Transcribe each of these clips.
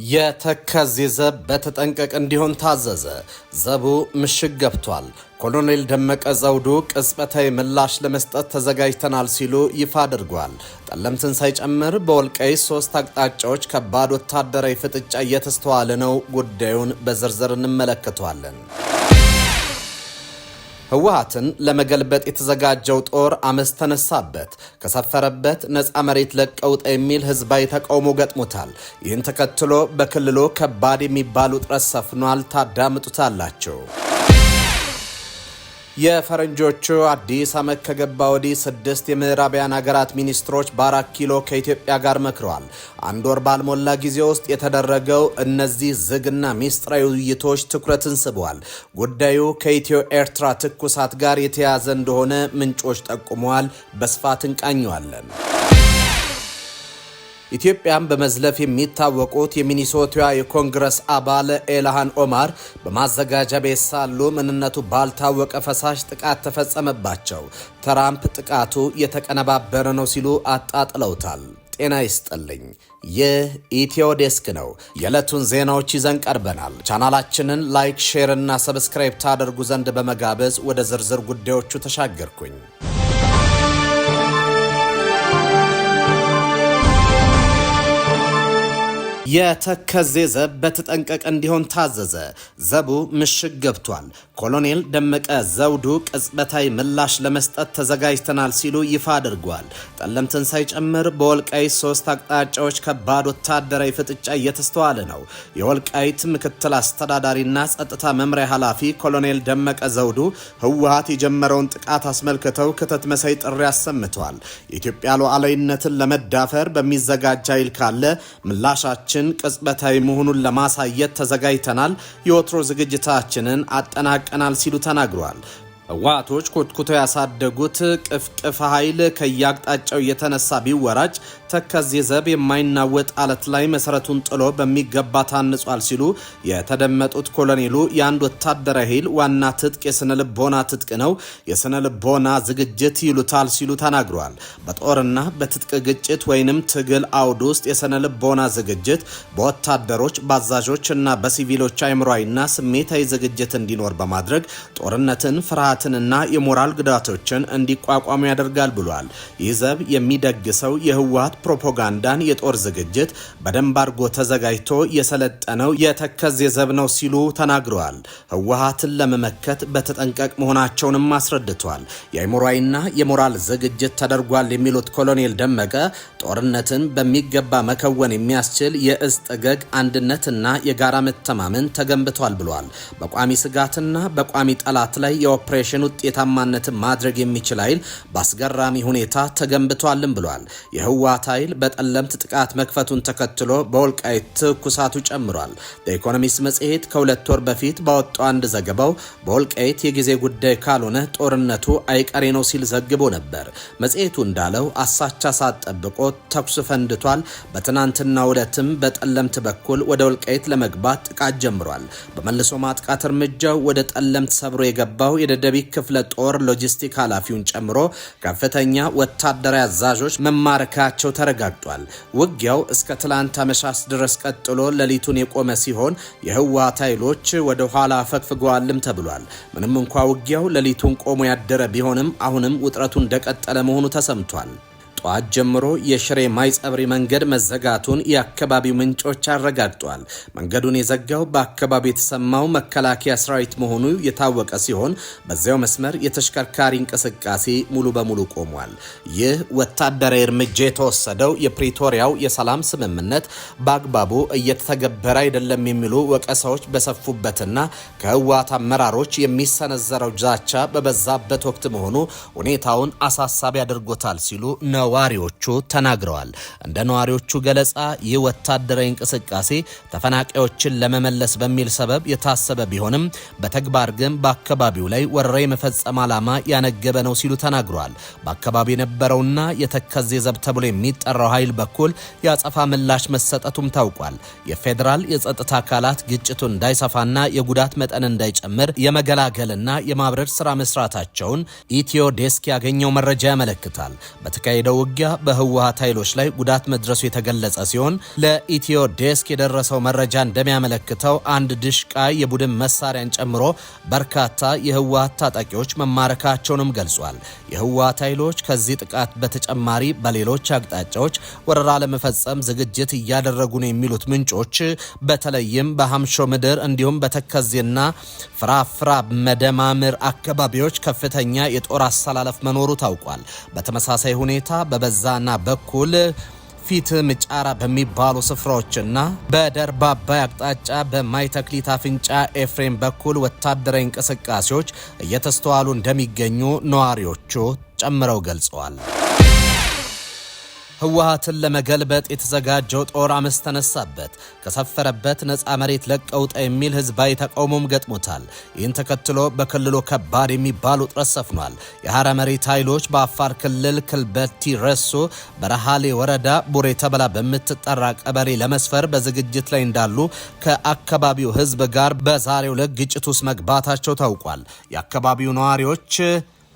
የተከዜ ዘብ በተጠንቀቅ እንዲሆን ታዘዘ። ዘቡ ምሽግ ገብቷል። ኮሎኔል ደመቀ ዘውዱ ቅጽበታዊ ምላሽ ለመስጠት ተዘጋጅተናል ሲሉ ይፋ አድርጓል። ጠለምትን ሳይጨምር በወልቃይት 3 አቅጣጫዎች ከባድ ወታደራዊ ፍጥጫ እየተስተዋለ ነው። ጉዳዩን በዝርዝር እንመለከተዋለን። ህወሓትን ለመገልበጥ የተዘጋጀው ጦር አመፅ ተነሳበት። ከሰፈረበት ነፃ መሬት ለቀውጥ የሚል ህዝባዊ ተቃውሞ ገጥሞታል። ይህን ተከትሎ በክልሉ ከባድ የሚባል ውጥረት ሰፍኗል። ታዳምጡታላችሁ። የፈረንጆቹ አዲስ ዓመት ከገባ ወዲህ 6 የምዕራባውያን ሀገራት ሚኒስትሮች በ4 ኪሎ ከኢትዮጵያ ጋር መክረዋል። አንድ ወር ባልሞላ ጊዜ ውስጥ የተደረገው እነዚህ ዝግና ሚስጥራዊ ውይይቶች ትኩረትን ስበዋል። ጉዳዩ ከኢትዮ ኤርትራ ትኩሳት ጋር የተያያዘ እንደሆነ ምንጮች ጠቁመዋል። በስፋት እንቃኘዋለን። ኢትዮጵያን በመዝለፍ የሚታወቁት የሚኒሶታ የኮንግረስ አባል ኤልሃን ኦማር በማዘጋጃ ቤት ሳሉ ምንነቱ ባልታወቀ ፈሳሽ ጥቃት ተፈጸመባቸው። ትራምፕ ጥቃቱ የተቀነባበረ ነው ሲሉ አጣጥለውታል። ጤና ይስጥልኝ። ይህ ኢትዮ ዴስክ ነው። የዕለቱን ዜናዎች ይዘን ቀርበናል። ቻናላችንን ላይክ፣ ሼር እና ሰብስክራይብ ታደርጉ ዘንድ በመጋበዝ ወደ ዝርዝር ጉዳዮቹ ተሻገርኩኝ። የተከዜ ዘብ በተጠንቀቅ እንዲሆን ታዘዘ። ዘቡ ምሽግ ገብቷል። ኮሎኔል ደመቀ ዘውዱ ቅጽበታዊ ምላሽ ለመስጠት ተዘጋጅተናል ሲሉ ይፋ አድርጓል። ጠለምትን ሳይጨምር በወልቃይት 3 አቅጣጫዎች ከባድ ወታደራዊ ፍጥጫ እየተስተዋለ ነው። የወልቃይት ምክትል አስተዳዳሪና ጸጥታ መምሪያ ኃላፊ ኮሎኔል ደመቀ ዘውዱ ህወሓት የጀመረውን ጥቃት አስመልክተው ክተት መሳይ ጥሪ አሰምተዋል። የኢትዮጵያ ሉዓላዊነትን ለመዳፈር በሚዘጋጅ ኃይል ካለ ምላሻችን ቅጽበታዊ መሆኑን ለማሳየት ተዘጋጅተናል። የወትሮ ዝግጅታችንን አጠናቀናል ሲሉ ተናግረዋል። ህወሓቶች ኮትኩተው ያሳደጉት ቅፍቅፍ ኃይል ከያቅጣጫው የተነሳ ቢወራጭ ተከዜ ዘብ የማይናወጥ አለት ላይ መሰረቱን ጥሎ በሚገባ ታንጿል ሲሉ የተደመጡት ኮሎኔሉ የአንድ ወታደራዊ ኃይል ዋና ትጥቅ የስነ ልቦና ትጥቅ ነው፣ የስነ ልቦና ዝግጅት ይሉታል ሲሉ ተናግረዋል። በጦርና በትጥቅ ግጭት ወይንም ትግል አውድ ውስጥ የስነ ልቦና ዝግጅት በወታደሮች በአዛዦች እና በሲቪሎች አእምሯዊና ስሜታዊ ዝግጅት እንዲኖር በማድረግ ጦርነትን ፍርሃት እና የሞራል ጉዳቶችን እንዲቋቋሙ ያደርጋል ብሏል። ይህ ዘብ የሚደግሰው የህወሓት ፕሮፓጋንዳን የጦር ዝግጅት በደንብ አድርጎ ተዘጋጅቶ የሰለጠነው የተከዜ ዘብ ነው ሲሉ ተናግረዋል። ህወሓትን ለመመከት በተጠንቀቅ መሆናቸውንም አስረድቷል። የአእምሯዊና የሞራል ዝግጅት ተደርጓል የሚሉት ኮሎኔል ደመቀ ጦርነትን በሚገባ መከወን የሚያስችል የእስጥገግ አንድነትና የጋራ መተማመን ተገንብቷል ብሏል። በቋሚ ስጋትና በቋሚ ጠላት ላይ የኦፕሬሽን ውጤታማነትን ማድረግ የሚችል ኃይል በአስገራሚ ሁኔታ ተገንብቷልም ብሏል። የህወሓት ኃይል በጠለምት ጥቃት መክፈቱን ተከትሎ በወልቃይት ትኩሳቱ ጨምሯል። በኢኮኖሚስት መጽሔት ከ2 ወር በፊት ባወጣው አንድ ዘገባው በወልቃይት የጊዜ ጉዳይ ካልሆነ ጦርነቱ አይቀሬ ነው ሲል ዘግቦ ነበር። መጽሔቱ እንዳለው አሳቻ ሰዓት ጠብቆ ተኩስ ፈንድቷል። በትናንትናው ዕለትም በጠለምት በኩል ወደ ወልቃይት ለመግባት ጥቃት ጀምሯል። በመልሶ ማጥቃት እርምጃው ወደ ጠለምት ሰብሮ የገባው የደደቢት ክፍለ ጦር ሎጂስቲክ ኃላፊውን ጨምሮ ከፍተኛ ወታደራዊ አዛዦች መማረካቸው ተረጋግጧል። ውጊያው እስከ ትላንት አመሻሽ ድረስ ቀጥሎ ሌሊቱን የቆመ ሲሆን የህወሓት ኃይሎች ወደ ኋላ ፈግፍገዋልም ተብሏል። ምንም እንኳ ውጊያው ሌሊቱን ቆሞ ያደረ ቢሆንም አሁንም ውጥረቱ እንደቀጠለ መሆኑ ተሰምቷል። ጧት ጀምሮ የሽሬ ማይጸብሪ መንገድ መዘጋቱን የአካባቢው ምንጮች አረጋግጧል። መንገዱን የዘጋው በአካባቢው የተሰማው መከላከያ ሰራዊት መሆኑ የታወቀ ሲሆን በዚያው መስመር የተሽከርካሪ እንቅስቃሴ ሙሉ በሙሉ ቆሟል። ይህ ወታደራዊ እርምጃ የተወሰደው የፕሪቶሪያው የሰላም ስምምነት በአግባቡ እየተተገበረ አይደለም የሚሉ ወቀሳዎች በሰፉበትና ከህወሓት አመራሮች የሚሰነዘረው ዛቻ በበዛበት ወቅት መሆኑ ሁኔታውን አሳሳቢ አድርጎታል ሲሉ ነው ነዋሪዎቹ ተናግረዋል። እንደ ነዋሪዎቹ ገለጻ ይህ ወታደራዊ እንቅስቃሴ ተፈናቃዮችን ለመመለስ በሚል ሰበብ የታሰበ ቢሆንም በተግባር ግን በአካባቢው ላይ ወረራ የመፈጸም ዓላማ ያነገበ ነው ሲሉ ተናግረዋል። በአካባቢው የነበረውና የተከዜ ዘብ ተብሎ የሚጠራው ኃይል በኩል የአጸፋ ምላሽ መሰጠቱም ታውቋል። የፌዴራል የጸጥታ አካላት ግጭቱ እንዳይሰፋና የጉዳት መጠን እንዳይጨምር የመገላገልና የማብረድ ስራ መስራታቸውን ኢትዮ ዴስክ ያገኘው መረጃ ያመለክታል። በተካሄደው ውጊያ በህወሓት ኃይሎች ላይ ጉዳት መድረሱ የተገለጸ ሲሆን ለኢትዮ ዴስክ የደረሰው መረጃ እንደሚያመለክተው አንድ ድሽቃ የቡድን መሳሪያን ጨምሮ በርካታ የህወሓት ታጣቂዎች መማረካቸውንም ገልጿል። የህወሓት ኃይሎች ከዚህ ጥቃት በተጨማሪ በሌሎች አቅጣጫዎች ወረራ ለመፈጸም ዝግጅት እያደረጉ ነው የሚሉት ምንጮች በተለይም በሐምሾ ምድር እንዲሁም በተከዜና ፍራፍራ መደማምር አካባቢዎች ከፍተኛ የጦር አሰላለፍ መኖሩ ታውቋል። በተመሳሳይ ሁኔታ በበዛና በኩል ፊት ምጫራ በሚባሉ ስፍራዎችና በደርባ አባይ አቅጣጫ በማይተክሊት አፍንጫ ኤፍሬም በኩል ወታደራዊ እንቅስቃሴዎች እየተስተዋሉ እንደሚገኙ ነዋሪዎቹ ጨምረው ገልጸዋል። ህወሓትን ለመገልበጥ የተዘጋጀው ጦር አመፅ ተነሳበት። ከሰፈረበት ነፃ መሬት ለቀውጣ የሚል ህዝባዊ ተቃውሞም ገጥሞታል። ይህን ተከትሎ በክልሉ ከባድ የሚባል ውጥረት ሰፍኗል። የሐራ መሬት ኃይሎች በአፋር ክልል ክልበቲ ረሶ በረሃሌ ወረዳ ቡሬ ተበላ በምትጠራ ቀበሌ ለመስፈር በዝግጅት ላይ እንዳሉ ከአካባቢው ህዝብ ጋር በዛሬው ዕለት ግጭት ውስጥ መግባታቸው ታውቋል። የአካባቢው ነዋሪዎች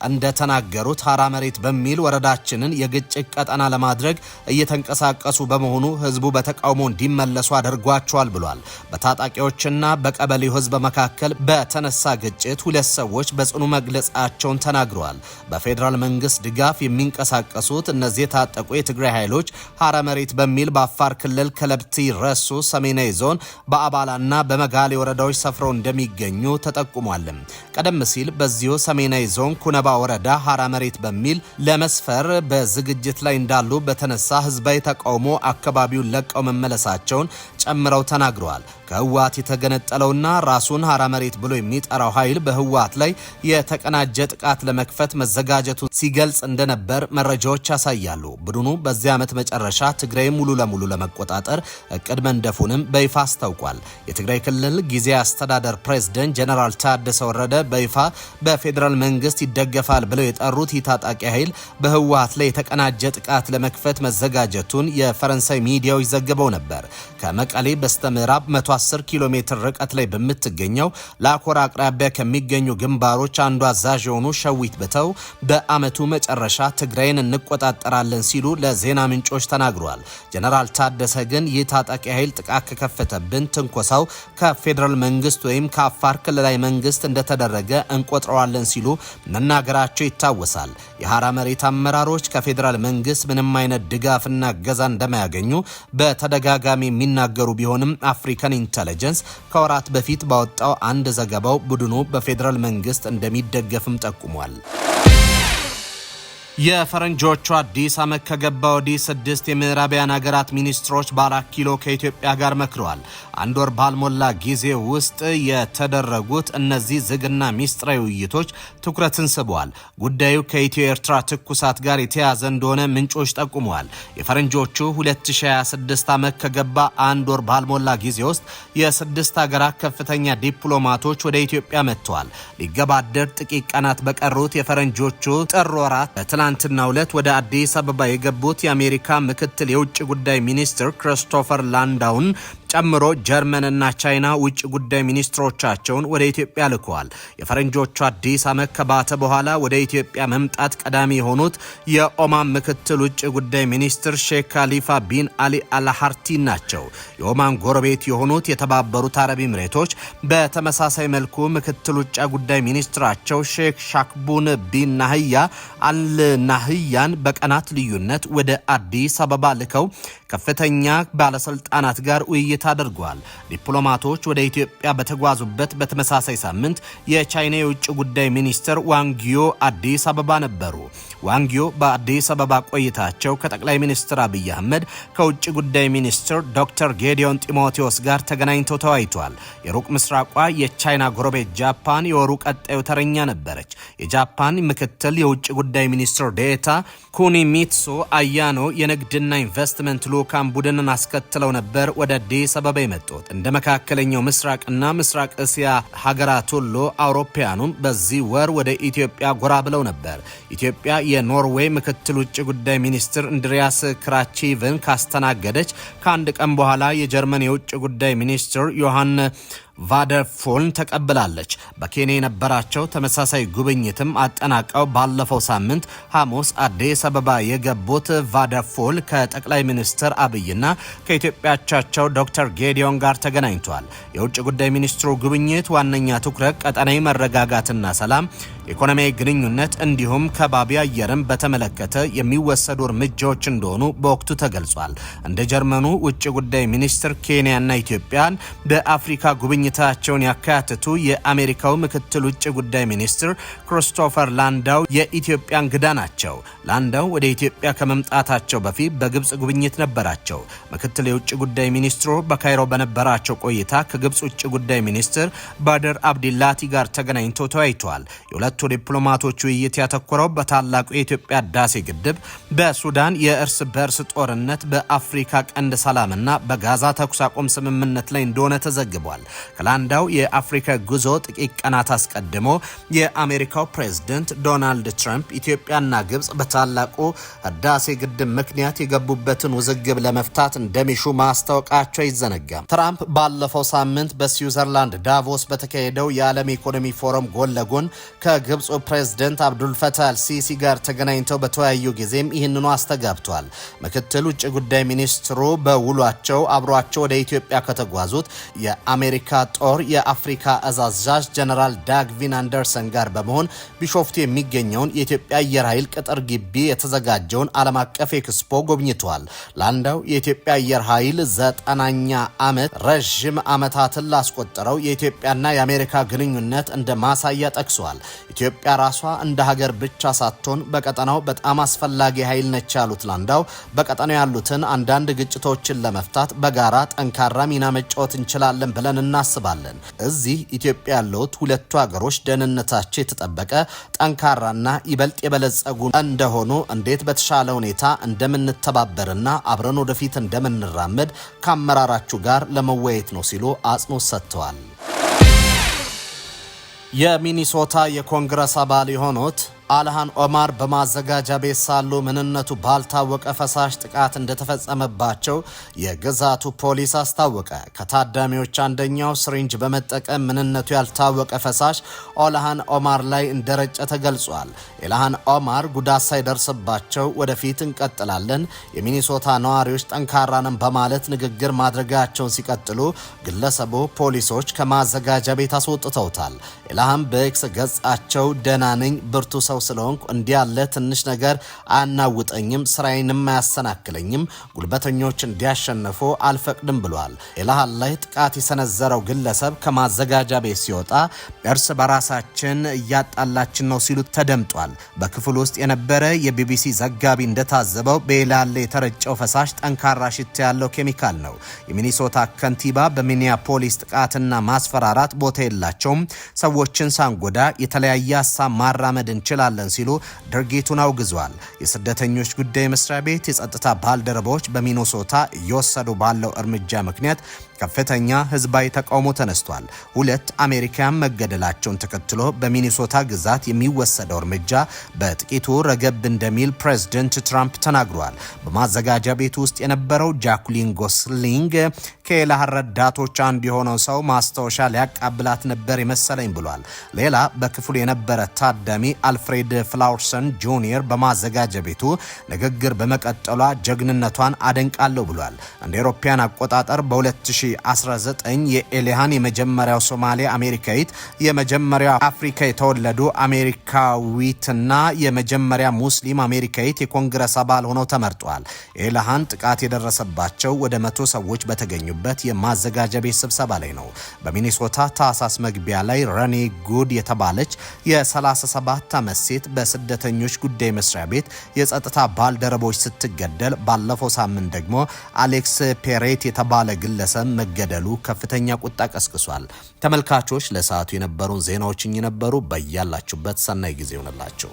እንደተናገሩት ሐራ መሬት በሚል ወረዳችንን የግጭት ቀጠና ለማድረግ እየተንቀሳቀሱ በመሆኑ ህዝቡ በተቃውሞ እንዲመለሱ አድርጓቸዋል ብሏል። በታጣቂዎችና በቀበሌው ህዝብ መካከል በተነሳ ግጭት ሁለት ሰዎች በጽኑ መግለጻቸውን ተናግረዋል። በፌዴራል መንግስት ድጋፍ የሚንቀሳቀሱት እነዚህ የታጠቁ የትግራይ ኃይሎች ሐራ መሬት በሚል በአፋር ክልል ከለብቲ ረሱ ሰሜናዊ ዞን በአባላና በመጋሌ ወረዳዎች ሰፍረው እንደሚገኙ ተጠቁሟል። ቀደም ሲል በዚሁ ሰሜናዊ ዞን ኩነባ ወረዳ ሐራ መሬት በሚል ለመስፈር በዝግጅት ላይ እንዳሉ በተነሳ ህዝባዊ ተቃውሞ አካባቢውን ለቀው መመለሳቸውን ጨምረው ተናግረዋል። ከህወሓት የተገነጠለውና ራሱን ሐራ መሬት ብሎ የሚጠራው ኃይል በህወሓት ላይ የተቀናጀ ጥቃት ለመክፈት መዘጋጀቱን ሲገልጽ እንደነበር መረጃዎች ያሳያሉ። ቡድኑ በዚህ ዓመት መጨረሻ ትግራይ ሙሉ ለሙሉ ለመቆጣጠር እቅድ መንደፉንም በይፋ አስታውቋል። የትግራይ ክልል ጊዜያዊ አስተዳደር ፕሬዝዳንት ጀነራል ታደሰ ወረደ በይፋ በፌዴራል መንግስት ይደገፋል ብለው የጠሩት ታጣቂ ኃይል በህወሓት ላይ የተቀናጀ ጥቃት ለመክፈት መዘጋጀቱን የፈረንሳይ ሚዲያዎች ዘግበው ነበር። ከመቀሌ በስተምዕራብ 110 ኪሎ ሜትር ርቀት ላይ በምትገኘው ላኮራ አቅራቢያ ከሚገኙ ግንባሮች አንዱ አዛዥ የሆኑ ሸዊት ብተው በአመቱ መጨረሻ ትግራይን እንቆጣጠራለን ሲሉ ለዜና ምንጮች ተናግረዋል። ጀነራል ታደሰ ግን ይህ ታጣቂ ኃይል ጥቃት ከከፈተብን ትንኮሳው ከፌዴራል መንግስት ወይም ከአፋር ክልላዊ መንግስት እንደተደረገ እንቆጥረዋለን ሲሉ መናገራቸው ይታወሳል። የሐራ መሬት አመራሮች ከፌዴራል መንግስት ምንም አይነት ድጋፍና እገዛ እንደማያገኙ በተደጋጋሚ የሚናገሩ ቢሆንም አፍሪካን ኢንተለጀንስ ከወራት በፊት ባወጣው አንድ ዘገባው ቡድኑ በፌዴራል መንግስት እንደሚደገፍም ጠቁሟል። የፈረንጆቹ አዲስ ዓመት ከገባ ወዲህ 6 የምዕራባውያን ሀገራት ሚኒስትሮች በ4 ኪሎ ከኢትዮጵያ ጋር መክረዋል። አንድ ወር ባልሞላ ጊዜ ውስጥ የተደረጉት እነዚህ ዝግና ሚስጥራዊ ውይይቶች ትኩረትን ስበዋል። ጉዳዩ ከኢትዮ ኤርትራ ትኩሳት ጋር የተያያዘ እንደሆነ ምንጮች ጠቁመዋል። የፈረንጆቹ 2026 ዓመት ከገባ አንድ ወር ባልሞላ ጊዜ ውስጥ የ6 ሀገራት ከፍተኛ ዲፕሎማቶች ወደ ኢትዮጵያ መጥተዋል። ሊገባደድ ጥቂት ቀናት በቀሩት የፈረንጆቹ ጥር ወራት ትናንትናው ዕለት ወደ አዲስ አበባ የገቡት የአሜሪካ ምክትል የውጭ ጉዳይ ሚኒስትር ክሪስቶፈር ላንዳውን ጨምሮ ጀርመንና ቻይና ውጭ ጉዳይ ሚኒስትሮቻቸውን ወደ ኢትዮጵያ ልከዋል። የፈረንጆቹ አዲስ ዓመት ከባተ በኋላ ወደ ኢትዮጵያ መምጣት ቀዳሚ የሆኑት የኦማን ምክትል ውጭ ጉዳይ ሚኒስትር ሼክ ካሊፋ ቢን አሊ አልሃርቲ ናቸው። የኦማን ጎረቤት የሆኑት የተባበሩት አረብ ኤሚሬቶች በተመሳሳይ መልኩ ምክትል ውጭ ጉዳይ ሚኒስትራቸው ሼክ ሻክቡን ቢን ናህያ አልናህያን በቀናት ልዩነት ወደ አዲስ አበባ ልከው ከፍተኛ ባለስልጣናት ጋር ውይይት አድርጓል። ዲፕሎማቶች ወደ ኢትዮጵያ በተጓዙበት በተመሳሳይ ሳምንት የቻይና የውጭ ጉዳይ ሚኒስትር ዋንጊዮ አዲስ አበባ ነበሩ። ዋንጊዮ በአዲስ አበባ ቆይታቸው ከጠቅላይ ሚኒስትር አብይ አህመድ ከውጭ ጉዳይ ሚኒስትር ዶክተር ጌዲዮን ጢሞቴዎስ ጋር ተገናኝተው ተወያይተዋል። የሩቅ ምስራቋ የቻይና ጎረቤት ጃፓን የወሩ ቀጣዩ ተረኛ ነበረች። የጃፓን ምክትል የውጭ ጉዳይ ሚኒስትር ዴታ ኩኒሚትሱ አያኖ የንግድና ኢንቨስትመንት ልኡካን ቡድንን አስከትለው ነበር ወደ አዲስ አበባ የመጡት። እንደ መካከለኛው ምስራቅና ምስራቅ እስያ ሀገራት ሁሉ አውሮፓውያኑም በዚህ ወር ወደ ኢትዮጵያ ጎራ ብለው ነበር። ኢትዮጵያ የኖርዌይ ምክትል ውጭ ጉዳይ ሚኒስትር እንድሪያስ ክራቺቭን ካስተናገደች ከአንድ ቀን በኋላ የጀርመን የውጭ ጉዳይ ሚኒስትር ዮሐን ቫደርፎልን ተቀብላለች። በኬንያ የነበራቸው ተመሳሳይ ጉብኝትም አጠናቀው ባለፈው ሳምንት ሐሙስ አዲስ አበባ የገቡት ቫደርፎል ከጠቅላይ ሚኒስትር አብይና ከኢትዮጵያቻቸው ዶክተር ጌዲዮን ጋር ተገናኝተዋል። የውጭ ጉዳይ ሚኒስትሩ ጉብኝት ዋነኛ ትኩረት ቀጠናዊ መረጋጋትና ሰላም፣ ኢኮኖሚያዊ ግንኙነት እንዲሁም ከባቢ አየርን በተመለከተ የሚወሰዱ እርምጃዎች እንደሆኑ በወቅቱ ተገልጿል። እንደ ጀርመኑ ውጭ ጉዳይ ሚኒስትር ኬንያና ኢትዮጵያን በአፍሪካ ጉብኝታቸውን ያካተቱ የአሜሪካው ምክትል ውጭ ጉዳይ ሚኒስትር ክሪስቶፈር ላንዳው የኢትዮጵያ እንግዳ ናቸው። ላንዳው ወደ ኢትዮጵያ ከመምጣታቸው በፊት በግብጽ ጉብኝት ነበራቸው። ምክትል የውጭ ጉዳይ ሚኒስትሩ በካይሮ በነበራቸው ቆይታ ከግብጽ ውጭ ጉዳይ ሚኒስትር ባድር አብዲላቲ ጋር ተገናኝተው ተወያይተዋል። የሁለቱ ዲፕሎማቶች ውይይት ያተኮረው በታላቁ የኢትዮጵያ ህዳሴ ግድብ፣ በሱዳን የእርስ በርስ ጦርነት፣ በአፍሪካ ቀንድ ሰላምና በጋዛ ተኩስ አቁም ስምምነት ላይ እንደሆነ ተዘግቧል። ከላንዳው የአፍሪካ ጉዞ ጥቂት ቀናት አስቀድሞ የአሜሪካው ፕሬዝዳንት ዶናልድ ትራምፕ ኢትዮጵያና ግብጽ በታላቁ ህዳሴ ግድብ ምክንያት የገቡበትን ውዝግብ ለመፍታት እንደሚሹ ማስታወቃቸው አይዘነጋም። ትራምፕ ባለፈው ሳምንት በስዊዘርላንድ ዳቮስ በተካሄደው የዓለም ኢኮኖሚ ፎረም ጎን ለጎን ከግብፁ ፕሬዝዳንት አብዱልፈታህ አልሲሲ ጋር ተገናኝተው በተወያዩ ጊዜም ይህንኑ አስተጋብቷል። ምክትል ውጭ ጉዳይ ሚኒስትሩ በውሏቸው አብሯቸው ወደ ኢትዮጵያ ከተጓዙት የአሜሪካ ጦር የአፍሪካ አዛዥ ጀነራል ዳግቪን አንደርሰን ጋር በመሆን ቢሾፍቱ የሚገኘውን የኢትዮጵያ አየር ኃይል ቅጥር ግቢ የተዘጋጀውን ዓለም አቀፍ ኤክስፖ ጎብኝተዋል። ላንዳው የኢትዮጵያ አየር ኃይል 90ኛ ዓመት ረዥም ዓመታትን ላስቆጠረው የኢትዮጵያና የአሜሪካ ግንኙነት እንደ ማሳያ ጠቅሷል። ኢትዮጵያ ራሷ እንደ ሀገር ብቻ ሳትሆን በቀጠናው በጣም አስፈላጊ ኃይል ነች ያሉት ላንዳው በቀጠናው ያሉትን አንዳንድ ግጭቶችን ለመፍታት በጋራ ጠንካራ ሚና መጫወት እንችላለን ብለን እናስባለን። እዚህ ኢትዮጵያ ያሉት ሁለቱ ሀገሮች ደህንነታቸው የተጠበቀ ጠንካራና ይበልጥ የበለጸጉ እንደሆኑ እንዴት በተሻለ ሁኔታ እንደምንተባበርና አብረን ወደፊት እንደምንራመድ ከአመራራችሁ ጋር ለመወያየት ነው ሲሉ አጽንኦት ሰጥተዋል። የሚኒሶታ የኮንግረስ አባል የሆኑት አልሃን ኦማር በማዘጋጃ ቤት ሳሉ ምንነቱ ባልታወቀ ፈሳሽ ጥቃት እንደተፈጸመባቸው የግዛቱ ፖሊስ አስታወቀ። ከታዳሚዎች አንደኛው ስሪንጅ በመጠቀም ምንነቱ ያልታወቀ ፈሳሽ አልሃን ኦማር ላይ እንደረጨ ተገልጿል። አልሃን ኦማር ጉዳት ሳይደርስባቸው ወደፊት እንቀጥላለን፣ የሚኒሶታ ነዋሪዎች ጠንካራ ነን በማለት ንግግር ማድረጋቸውን ሲቀጥሉ ግለሰቡ ፖሊሶች ከማዘጋጃ ቤት አስወጥተውታል። አልሃን በኤክስ ገጻቸው ደህና ነኝ፣ ብርቱ ሰው ስለሆንኩ እንዲህ ያለ ትንሽ ነገር አያናውጠኝም፣ ስራዬንም አያሰናክለኝም፣ ጉልበተኞች እንዲያሸንፉ አልፈቅድም ብሏል። አልሃን ላይ ጥቃት የሰነዘረው ግለሰብ ከማዘጋጃ ቤት ሲወጣ እርስ በራሳችን እያጣላችን ነው ሲሉ ተደምጧል። በክፍል ውስጥ የነበረ የቢቢሲ ዘጋቢ እንደታዘበው በአልሃን ላይ የተረጨው ፈሳሽ ጠንካራ ሽታ ያለው ኬሚካል ነው። የሚኒሶታ ከንቲባ በሚኒያፖሊስ ጥቃትና ማስፈራራት ቦታ የላቸውም፣ ሰዎችን ሳንጎዳ የተለያየ ሀሳብ ማራመድ እንችላለን ሲሉ ድርጊቱን አውግዟል። የስደተኞች ጉዳይ መስሪያ ቤት የጸጥታ ባልደረቦች በሚኒሶታ እየወሰዱ ባለው እርምጃ ምክንያት ከፍተኛ ህዝባዊ ተቃውሞ ተነስቷል። 2 አሜሪካውያን መገደላቸውን ተከትሎ በሚኒሶታ ግዛት የሚወሰደው እርምጃ በጥቂቱ ረገብ እንደሚል ፕሬዝዳንት ትራምፕ ተናግሯል። በማዘጋጃ ቤት ውስጥ የነበረው ጃኩሊን ጎስሊንግ ከአልሃን ረዳቶች አንዱ የሆነው ሰው ማስታወሻ ሊያቃብላት ነበር የመሰለኝ ብሏል። ሌላ በክፍሉ የነበረ ታዳሚ አልፍሬድ ፍላወርሰን ጁኒየር በማዘጋጃ ቤቱ ንግግር በመቀጠሏ ጀግንነቷን አደንቃለሁ ብሏል። እንደ አውሮፓውያን አቆጣጠር በ2019 የአልሃን የመጀመሪያው ሶማሌ አሜሪካዊት፣ የመጀመሪያው አፍሪካ የተወለዱ አሜሪካዊትና የመጀመሪያ ሙስሊም አሜሪካዊት የኮንግረስ አባል ሆነው ተመርጧል። አልሃን ጥቃት የደረሰባቸው ወደ 100 ሰዎች በተገኙበት የማዘጋጃ ቤት ስብሰባ ላይ ነው። በሚኒሶታ ታህሳስ መግቢያ ላይ ረኔ ጉድ የተባለች የ37 ዓመት ሴት በስደተኞች ጉዳይ መስሪያ ቤት የጸጥታ ባልደረቦች ስትገደል፣ ባለፈው ሳምንት ደግሞ አሌክስ ፔሬት የተባለ ግለሰብ መገደሉ ከፍተኛ ቁጣ ቀስቅሷል። ተመልካቾች ለሰዓቱ የነበሩን ዜናዎች እኚህ ነበሩ። በያላችሁበት ሰናይ ጊዜ ይሆንላችሁ።